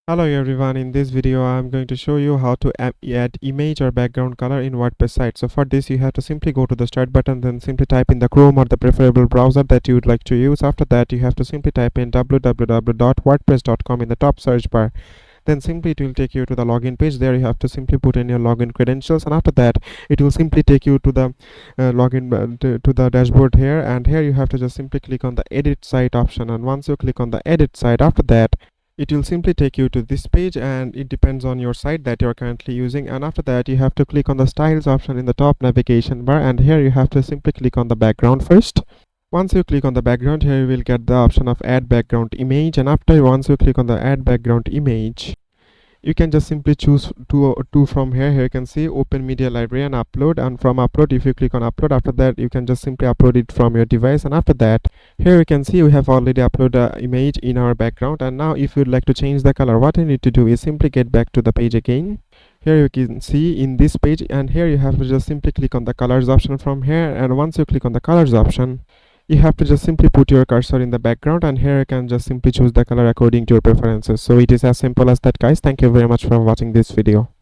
Hello everyone, in this video I'm going to show you how to add image or background color in WordPress site. So for this you have to simply go to the start button, then simply type in the Chrome or the preferable browser that you would like to use. After that you have to simply type in www.wordpress.com in the top search bar. Then simply it will take you to the login page. There you have to simply put in your login credentials, and after that it will simply take you to the to the dashboard here, and here you have to just simply click on the edit site option. And once you click on the edit site, after that it will simply take you to this page, and it depends on your site that you are currently using. And after that you have to click on the styles option in the top navigation bar, and here you have to simply click on the background first. Once you click on the background, here you will get the option of add background image, and once you click on the add background image, you can just simply choose two from here. Here you can see open media library and upload, and from upload if you click on upload, after that you can just simply upload it from your device. And after that here you can see we have already uploaded the image in our background. And now if you'd like to change the color, what you need to do is simply get back to the page again. Here you can see in this page, and here you have to just simply click on the colors option from here. And once you click on the colors option, you have to just simply put your cursor in the background, and here you can just simply choose the color according to your preferences. So it is as simple as that, guys. Thank you very much for watching this video.